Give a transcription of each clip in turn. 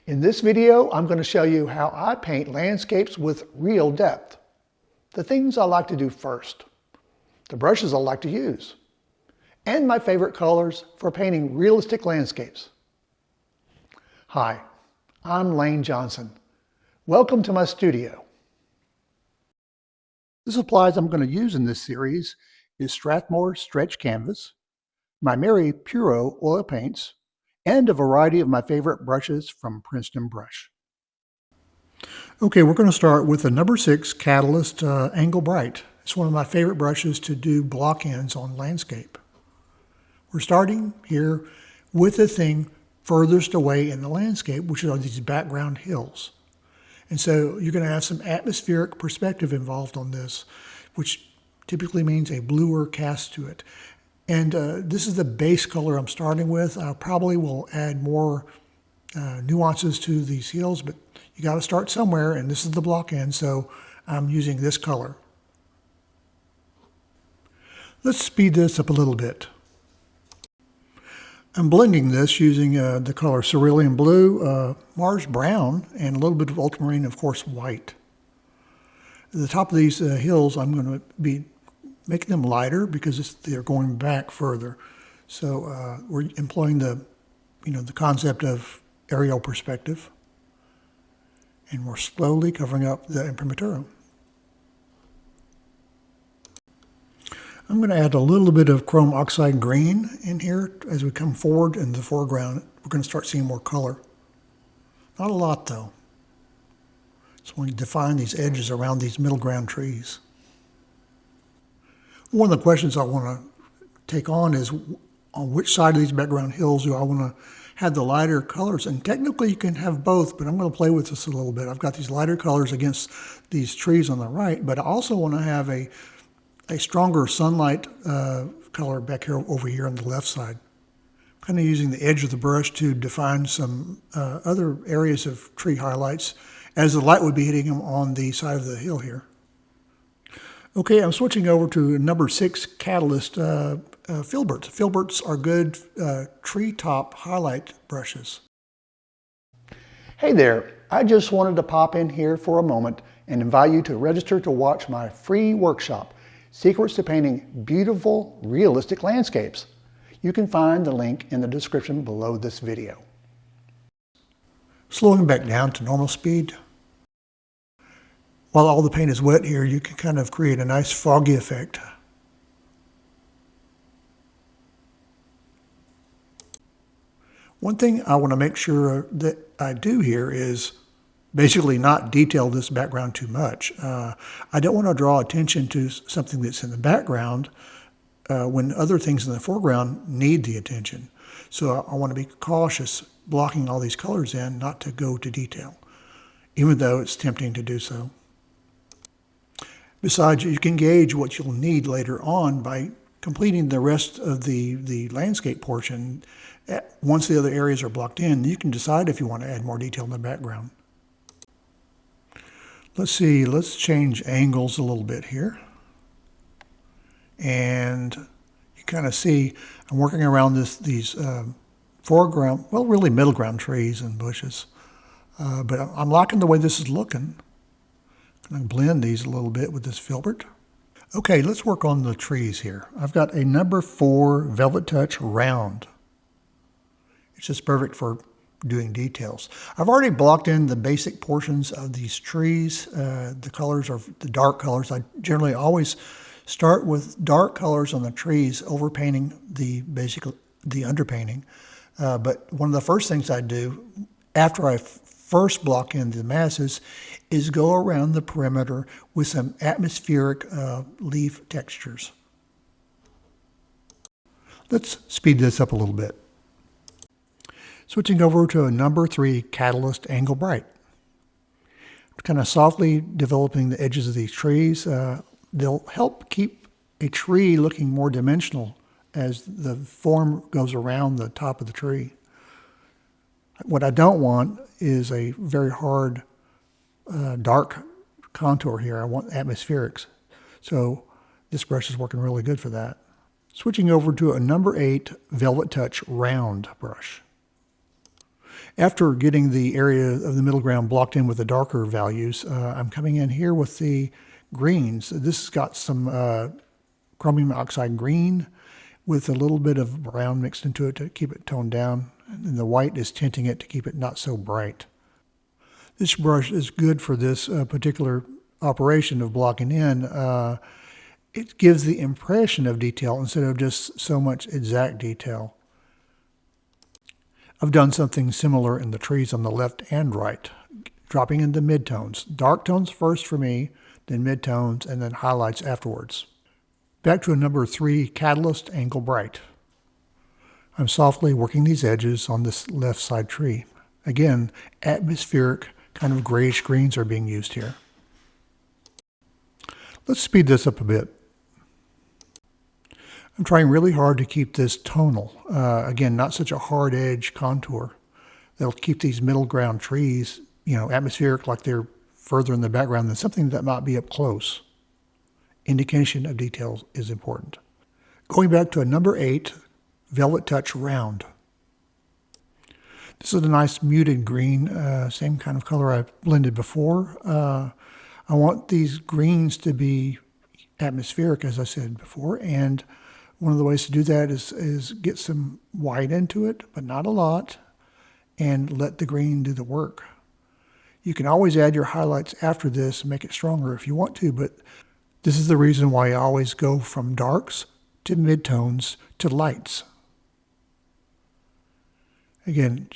In this video, I'm going to show you how I paint landscapes with real depth. The things I like to do first, the brushes I like to use, and my favorite colors for painting realistic landscapes. Hi, I'm Layne Johnson. Welcome to my studio. The supplies I'm going to use in this series is Strathmore stretch canvas, my Mary Puro oil paints, and a variety of my favorite brushes from Princeton brush. Okay, we're going to start with the number 6 Catalyst Angle Bright. It's one of my favorite brushes to do block ends on landscape. We're starting here with the thing furthest away in the landscape, which are these background hills. And so you're going to have some atmospheric perspective involved on this, which typically means a bluer cast to it. And this is the base color I'm starting with. I probably will add more nuances to these hills, but you got to start somewhere, and this is the block end, so I'm using this color. Let's speed this up a little bit. I'm blending this using the color cerulean blue, Mars brown, and a little bit of ultramarine, of course, white. At the top of these hills, I'm going to be making them lighter because they're going back further. So we're employing the concept of aerial perspective, and we're slowly covering up the imprimatur. I'm going to add a little bit of chrome oxide green in here as we come forward in the foreground. We're going to start seeing more color. Not a lot though. So we define these edges around these middle ground trees. One of the questions I want to take on is on which side of these background hills do I want to have the lighter colors? And technically you can have both, but I'm going to play with this a little bit. I've got these lighter colors against these trees on the right, but I also want to have a stronger sunlight color back here over here on the left side. I'm kind of using the edge of the brush to define some other areas of tree highlights as the light would be hitting them on the side of the hill here. Okay, I'm switching over to number 6 Catalyst filberts. Filberts are good treetop highlight brushes. Hey there, I just wanted to pop in here for a moment and invite you to register to watch my free workshop, Secrets to Painting Beautiful, Realistic Landscapes. You can find the link in the description below this video. Slowing back down to normal speed. While all the paint is wet here, you can kind of create a nice foggy effect. One thing I want to make sure that I do here is basically not detail this background too much. I don't want to draw attention to something that's in the background when other things in the foreground need the attention. So I want to be cautious blocking all these colors in, not to go to detail, even though it's tempting to do so. Besides, you can gauge what you'll need later on by completing the rest of the landscape portion. Once the other areas are blocked in, you can decide if you want to add more detail in the background. Let's see, let's change angles a little bit here. And you kind of see I'm working around these foreground, well, really middle ground trees and bushes. But I'm liking the way this is looking. I'm going to blend these a little bit with this filbert. Okay, let's work on the trees here. I've got a number 4 Velvet Touch round. It's just perfect for doing details. I've already blocked in the basic portions of these trees. The colors are the dark colors. I generally always start with dark colors on the trees, overpainting the underpainting. But one of the first things I do after I first block in the masses is go around the perimeter with some atmospheric leaf textures. Let's speed this up a little bit. Switching over to a number 3 Catalyst Angle Bright. Kind of softly developing the edges of these trees. They'll help keep a tree looking more dimensional as the form goes around the top of the tree. What I don't want is a very hard, dark contour here. I want atmospherics. So this brush is working really good for that. Switching over to a number 8 Velvet Touch round brush. After getting the area of the middle ground blocked in with the darker values, I'm coming in here with the greens. This has got some chromium oxide green with a little bit of brown mixed into it to keep it toned down. And the white is tinting it to keep it not so bright. This brush is good for this particular operation of blocking in. It gives the impression of detail instead of just so much exact detail. I've done something similar in the trees on the left and right, dropping into midtones. Dark tones first for me, then midtones, and then highlights afterwards. Back to a number 3 Catalyst Angle Bright. I'm softly working these edges on this left side tree. Again, atmospheric kind of grayish greens are being used here. Let's speed this up a bit. I'm trying really hard to keep this tonal. Again, not such a hard edge contour. That'll keep these middle ground trees, atmospheric, like they're further in the background than something that might be up close. Indication of details is important. Going back to a number 8, Velvet Touch Round. This is a nice muted green, same kind of color I blended before. I want these greens to be atmospheric, as I said before, and one of the ways to do that is get some white into it, but not a lot, and let the green do the work. You can always add your highlights after this and make it stronger if you want to, but this is the reason why I always go from darks to midtones to lights. Again,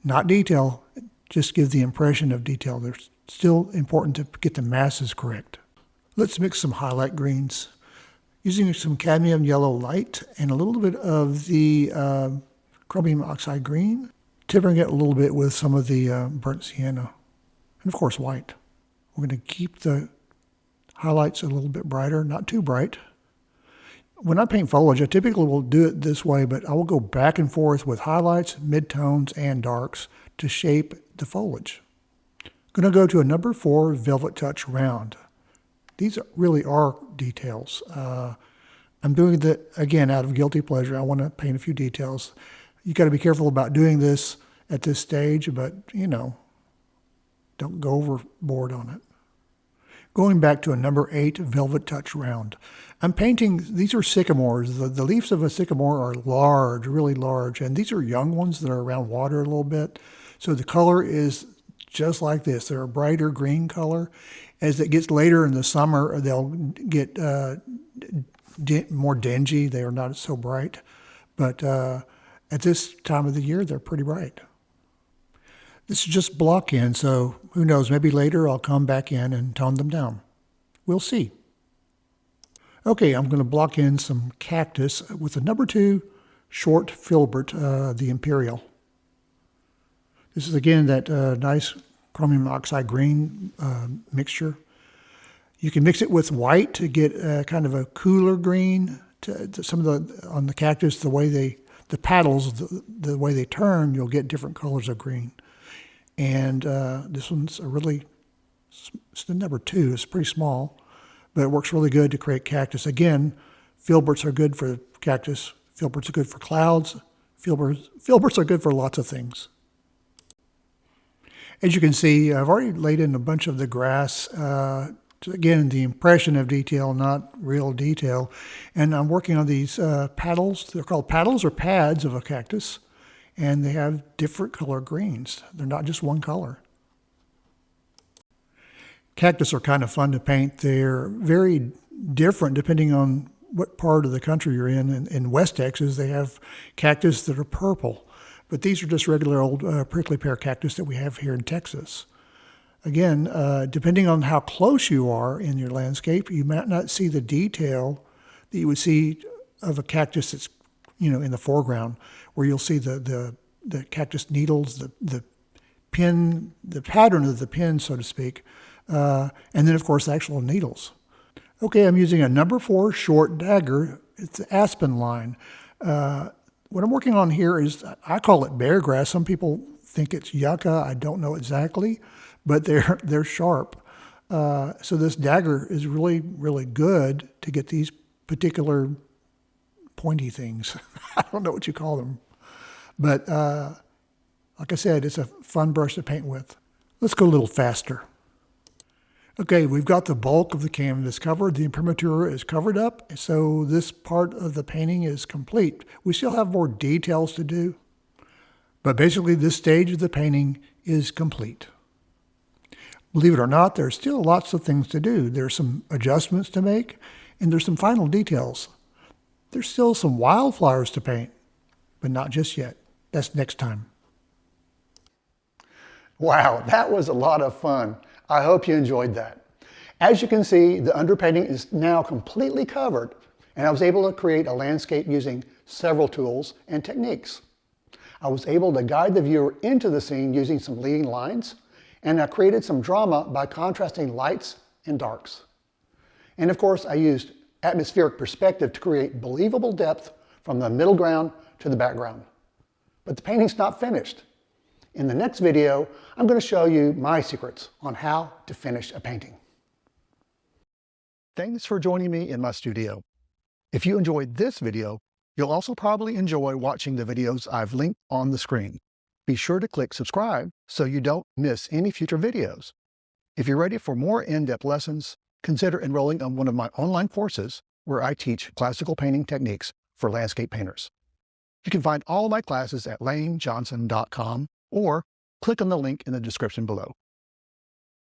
not detail, just give the impression of detail. They're still important to get the masses correct. Let's mix some highlight greens. Using some cadmium yellow light and a little bit of the chromium oxide green, tempering it a little bit with some of the burnt sienna, and of course white. We're going to keep the highlights a little bit brighter, not too bright. When I paint foliage, I typically will do it this way, but I will go back and forth with highlights, midtones, and darks to shape the foliage. I'm going to go to a number 4 Velvet Touch Round. These really are details. I'm doing that, again, out of guilty pleasure. I want to paint a few details. You got to be careful about doing this at this stage, but, don't go overboard on it. Going back to a number 8 Velvet Touch Round. I'm painting, these are sycamores. The leaves of a sycamore are large, really large, and these are young ones that are around water a little bit. So the color is just like this. They're a brighter green color. As it gets later in the summer, they'll get more dingy. They are not so bright. But at this time of the year, they're pretty bright. This is just block in, so who knows, maybe later I'll come back in and tone them down. We'll see. Okay, I'm going to block in some cactus with a number 2 short filbert, the Imperial. This is again that nice chromium oxide green mixture. You can mix it with white to get kind of a cooler green. To some of the on the cactus, the way the petals, the way they turn, you'll get different colors of green. And this one's it's the number 2. It's pretty small, but it works really good to create cactus. Again, filberts are good for cactus. Filberts are good for clouds. Filberts are good for lots of things. As you can see, I've already laid in a bunch of the grass. Again, the impression of detail, not real detail. And I'm working on these paddles. They're called paddles or pads of a cactus. And they have different color greens. They're not just one color. Cactus are kind of fun to paint. They're very different depending on what part of the country you're in. In West Texas, they have cactus that are purple. But these are just regular old prickly pear cactus that we have here in Texas. Again, depending on how close you are in your landscape, you might not see the detail that you would see of a cactus that's in the foreground, where you'll see the cactus needles, the pin, the pattern of the pin, so to speak, and then of course the actual needles. Okay, I'm using a number 4 short dagger. It's the aspen line. What I'm working on here is, I call it bear grass. Some people think it's yucca. I don't know exactly, but they're sharp. So this dagger is really, really good to get these particular pointy things. I don't know what you call them. But Like I said, it's a fun brush to paint with. Let's go a little faster. Okay, we've got the bulk of the canvas covered. The imprimatur is covered up, so this part of the painting is complete. We still have more details to do, but basically this stage of the painting is complete. Believe it or not, there's still lots of things to do. There's some adjustments to make, and there's some final details. There's still some wildflowers to paint, but not just yet. That's next time. Wow, that was a lot of fun. I hope you enjoyed that. As you can see, the underpainting is now completely covered, and I was able to create a landscape using several tools and techniques. I was able to guide the viewer into the scene using some leading lines, and I created some drama by contrasting lights and darks. And of course, I used atmospheric perspective to create believable depth from the middle ground to the background. But the painting's not finished. In the next video, I'm going to show you my secrets on how to finish a painting. Thanks for joining me in my studio. If you enjoyed this video, you'll also probably enjoy watching the videos I've linked on the screen. Be sure to click subscribe so you don't miss any future videos. If you're ready for more in-depth lessons, consider enrolling on one of my online courses where I teach classical painting techniques for landscape painters. You can find all my classes at laynejohnson.com or click on the link in the description below.